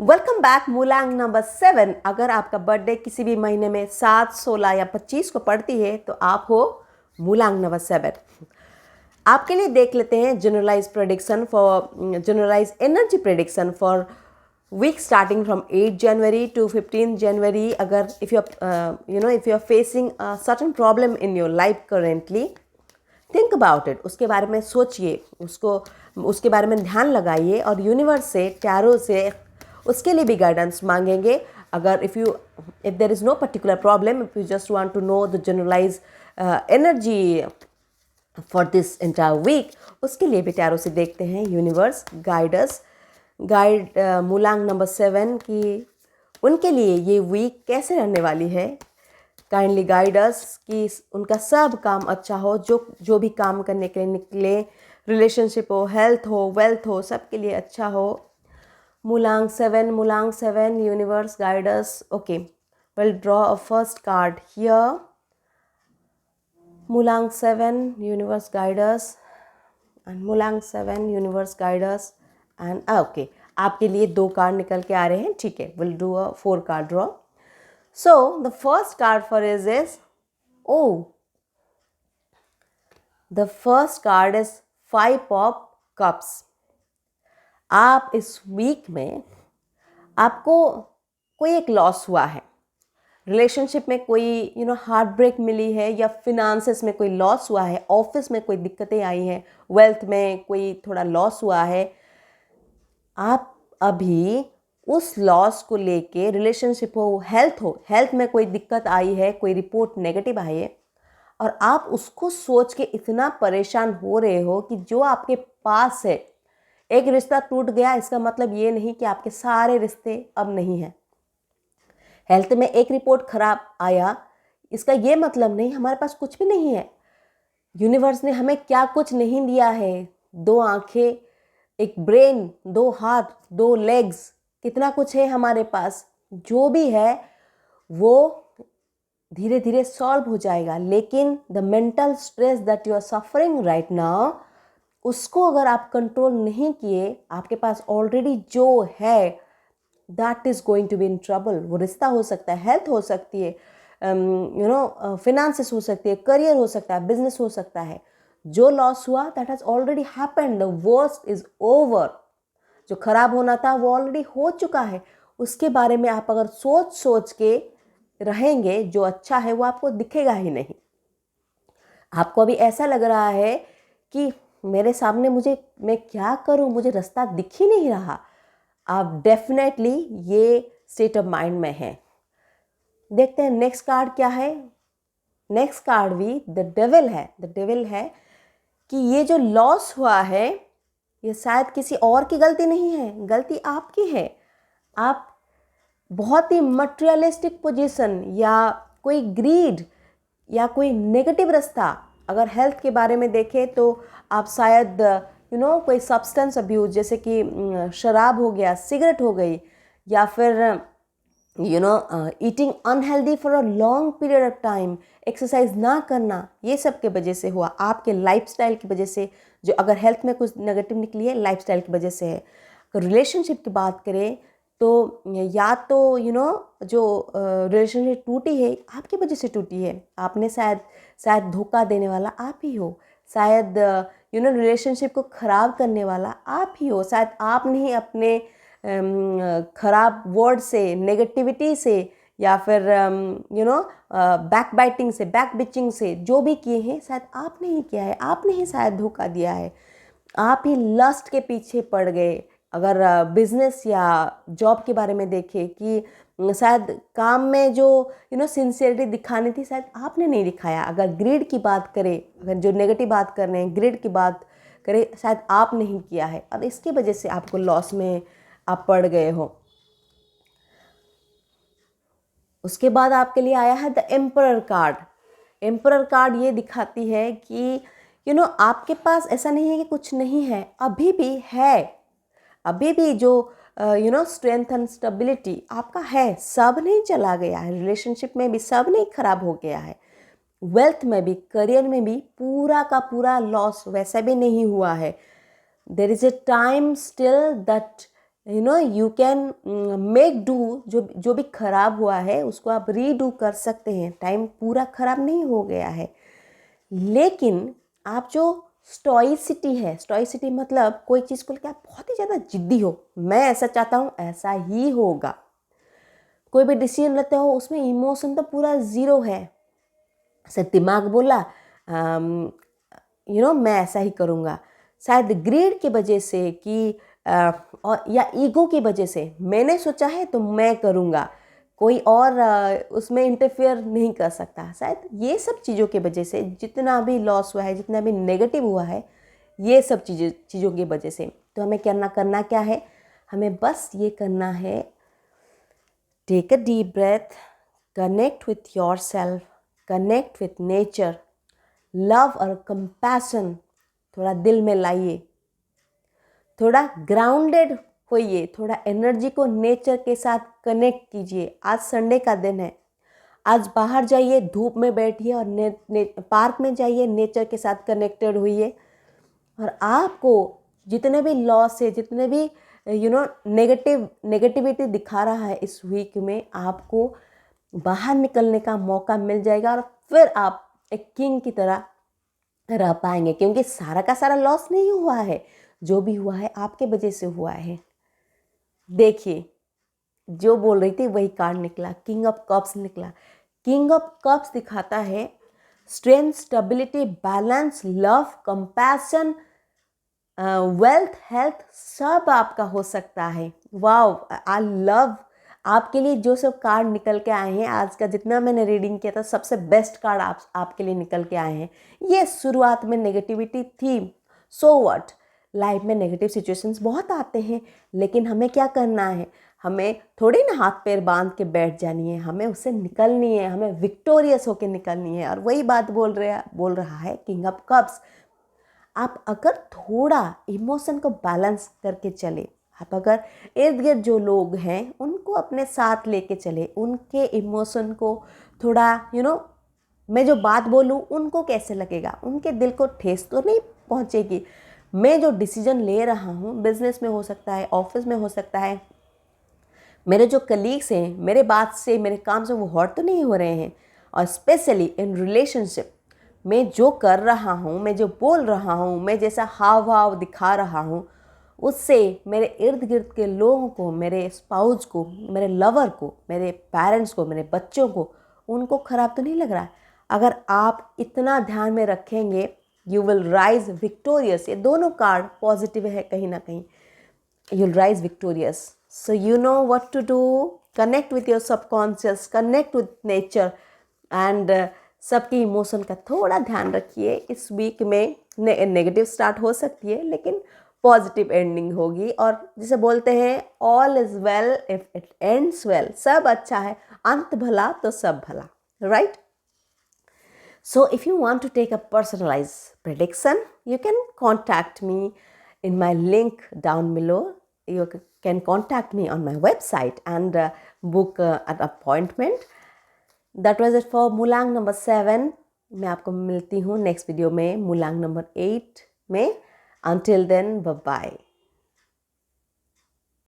Welcome back मूलांक number 7। अगर आपका बर्थडे किसी भी महीने में 7, 16 या 25 को पड़ती है तो आप हो मूलांक नंबर 7। आपके लिए देख लेते हैं generalize energy prediction for week starting from 8 January to 15 January. अगर if you are facing certain problem in your life currently, think about it. उसके बारे में सोचिए, उसके बारे में ध्यान लगाइए और यूनिवर्स से, टैरो से उसके लिए भी गाइडेंस मांगेंगे। अगर if there is no particular problem, if you just want to know the generalize energy for this entire week, उसके लिए भी टैरो से देखते हैं यूनिवर्स गाइड मूलांक नंबर 7 की उनके लिए ये वीक कैसे रहने वाली है। काइंडली गाइड अस कि उनका सब काम अच्छा हो, जो भी काम करने के लिए निकले, रिलेशनशिप हो, हेल्थ हो, वेल्थ हो, सबके लिए अच्छा हो। मूलांक 7 universe guide us. Okay, we'll draw a first card here. मूलांक 7 यूनिवर्स गाइड अस एंड मूलांक 7 universe guide us and okay, आपके लिए 2 कार्ड निकल के आ रहे हैं। ठीक है, we'll do a 4 card draw. So the first card for is the first card is 5 of cups. आप इस वीक में आपको कोई एक लॉस हुआ है, रिलेशनशिप में कोई हार्ट ब्रेक मिली है, या फिनांसेस में कोई लॉस हुआ है, ऑफिस में कोई दिक्कतें आई हैं, वेल्थ में कोई थोड़ा लॉस हुआ है। आप अभी उस लॉस को लेके, रिलेशनशिप हो, हेल्थ में कोई दिक्कत आई है, कोई रिपोर्ट नेगेटिव आई है, और आप उसको सोच के इतना परेशान हो रहे हो कि जो आपके पास है, एक रिश्ता टूट गया, इसका मतलब ये नहीं कि आपके सारे रिश्ते अब नहीं हैं। हेल्थ में एक रिपोर्ट खराब आया, इसका ये मतलब नहीं हमारे पास कुछ भी नहीं है। यूनिवर्स ने हमें क्या कुछ नहीं दिया है, 2 आंखें, एक ब्रेन, 2 हाथ, 2 लेग्स, कितना कुछ है हमारे पास। जो भी है वो धीरे धीरे सॉल्व हो जाएगा, लेकिन the mental stress that you are suffering right now, उसको अगर आप कंट्रोल नहीं किए, आपके पास ऑलरेडी जो है that is going to be in trouble. वो रिश्ता हो सकता है, हेल्थ हो सकती है, फिनेंसेस हो सकती है, करियर हो सकता है, बिजनेस हो सकता है। जो लॉस हुआ that has already happened, the worst is over. जो खराब होना था वो ऑलरेडी हो चुका है। उसके बारे में आप अगर सोच के रहेंगे, जो अच्छा है वो आपको दिखेगा ही नहीं। आपको अभी ऐसा लग रहा है कि मेरे सामने मैं क्या करूं, मुझे रास्ता दिख ही नहीं रहा। आप डेफिनेटली ये स्टेट ऑफ माइंड में हैं। देखते हैं नेक्स्ट कार्ड क्या है। नेक्स्ट कार्ड भी द डेविल है। द डेविल है कि ये जो लॉस हुआ है ये शायद किसी और की गलती नहीं है, गलती आपकी है। आप बहुत ही मटेरियलिस्टिक पोजीशन या कोई ग्रीड या कोई नेगेटिव रास्ता, अगर हेल्थ के बारे में देखें तो आप शायद कोई सब्सटेंस अब्यूज, जैसे कि शराब हो गया, सिगरेट हो गई, या फिर eating unhealthy for a long period of time, exercise ना करना, ये सब के वजह से हुआ, आपके लाइफस्टाइल की वजह से। जो अगर हेल्थ में कुछ नेगेटिव निकली है, लाइफस्टाइल की वजह से है। अगर रिलेशनशिप की बात करें तो या तो जो रिलेशनशिप टूटी है आपकी वजह से टूटी है, आपने शायद धोखा देने वाला आप ही हो, शायद रिलेशनशिप को ख़राब करने वाला आप ही हो, शायद आपने ही अपने ख़राब वर्ड से, नेगेटिविटी से, या फिर बैक बाइटिंग से, बैक बिचिंग से जो भी किए हैं शायद आपने ही किया है, आपने ही शायद धोखा दिया है, आप ही लस्ट के पीछे पड़ गए। अगर बिजनेस या जॉब के बारे में देखें कि शायद काम में जो सिंसियरिटी दिखानी थी शायद आपने नहीं दिखाया। अगर ग्रीड की बात करें, अगर जो नेगेटिव बात कर रहे हैं, ग्रीड की बात करें, शायद आप नहीं किया है और इसकी वजह से आपको लॉस में आप पड़ गए हो। उसके बाद आपके लिए आया है the emperor card. Emperor card ये दिखाती है कि आपके पास ऐसा नहीं है कि कुछ नहीं है, अभी भी है, अभी भी जो स्ट्रेंथ एंड स्टेबिलिटी आपका है, सब नहीं चला गया है, रिलेशनशिप में भी सब नहीं खराब हो गया है, वेल्थ में भी, करियर में भी पूरा का पूरा लॉस वैसा भी नहीं हुआ है। There is a time still that you can make do, जो भी खराब हुआ है उसको आप रीडू कर सकते हैं। टाइम पूरा खराब नहीं हो गया है, लेकिन आप जो स्टोइसिटी है, स्टोइसिटी मतलब कोई चीज़ को लेकर आप बहुत ही ज़्यादा जिद्दी हो, मैं ऐसा चाहता हूँ ऐसा ही होगा। कोई भी डिसीजन लेते हो उसमें इमोशन तो पूरा ज़ीरो है, ऐसे दिमाग बोला मैं ऐसा ही करूँगा। शायद ग्रीड की वजह से कि और या ईगो की वजह से मैंने सोचा है तो मैं करूँगा, कोई और उसमें इंटरफेयर नहीं कर सकता। शायद ये सब चीज़ों की वजह से जितना भी लॉस हुआ है, जितना भी नेगेटिव हुआ है, ये सब चीज़ों की वजह से। तो हमें करना क्या है, हमें बस ये करना है, take a deep breath, connect with your self, connect with nature, love और कंपैशन थोड़ा दिल में लाइए, थोड़ा ग्राउंडेड होइए, थोड़ा एनर्जी को नेचर के साथ कनेक्ट कीजिए। आज संडे का दिन है, आज बाहर जाइए, धूप में बैठिए और पार्क में जाइए, नेचर के साथ कनेक्टेड होइए। और आपको जितने भी लॉस है, जितने भी नेगेटिविटी दिखा रहा है इस वीक में, आपको बाहर निकलने का मौका मिल जाएगा और फिर आप एक किंग की तरह रह पाएंगे, क्योंकि सारा का सारा लॉस नहीं हुआ है, जो भी हुआ है आपके वजह से हुआ है। देखिए, जो बोल रही थी वही कार्ड निकला, किंग ऑफ कप्स निकला। किंग ऑफ कप्स दिखाता है strength, stability, balance, love, compassion, wealth, health, सब आपका हो सकता है। वाओ, आई लव आपके लिए जो सब कार्ड निकल के आए हैं। आज का जितना मैंने रीडिंग किया था, सबसे बेस्ट कार्ड आपके लिए निकल के आए हैं। ये शुरुआत में नेगेटिविटी थी, सो व्हाट, लाइफ में नेगेटिव सिचुएशंस बहुत आते हैं, लेकिन हमें क्या करना है, हमें थोड़ी ना हाथ पैर बांध के बैठ जानी है, हमें उससे निकलनी है, हमें विक्टोरियस होकर निकलनी है। और वही बात बोल रहा है किंग ऑफ कप्स। आप अगर थोड़ा इमोशन को बैलेंस करके चले, आप अगर इर्द गिर्द जो लोग हैं उनको अपने साथ लेके चले, उनके इमोशन को थोड़ा मैं जो बात बोलूँ उनको कैसे लगेगा, उनके दिल को ठेस तो नहीं पहुँचेगी। मैं जो डिसीजन ले रहा हूँ, बिजनेस में हो सकता है, ऑफिस में हो सकता है, मेरे जो कलीग्स हैं, मेरे बात से, मेरे काम से वो हर्ट तो नहीं हो रहे हैं। और स्पेशली इन रिलेशनशिप, मैं जो कर रहा हूँ, मैं जो बोल रहा हूँ, मैं जैसा हाव भाव दिखा रहा हूँ, उससे मेरे इर्द गिर्द के लोगों को, मेरे स्पाउस को, मेरे लवर को, मेरे पेरेंट्स को, मेरे बच्चों को, उनको ख़राब तो नहीं लग रहा है। अगर आप इतना ध्यान में रखेंगे, यू विल राइज विक्टोरियस। ये दोनों कार्ड पॉजिटिव है कहीं ना कहीं, you'll rise victorious. So you know what to do. Connect with your subconscious, connect with nature and सबके इमोशन का थोड़ा ध्यान रखिए। इस वीक में नेगेटिव स्टार्ट हो सकती है, लेकिन पॉजिटिव एंडिंग होगी। और जिसे बोलते हैं all is well if it ends well, सब अच्छा है, अंत भला तो सब भला, right? So if you want to take a personalized prediction, you can contact me in my link down below. You can contact me on my website and book an appointment. That was it for Mulang number 7. मैं आपको मिलती हूँ next video में मुलांग number 8 में. Until then, bye bye.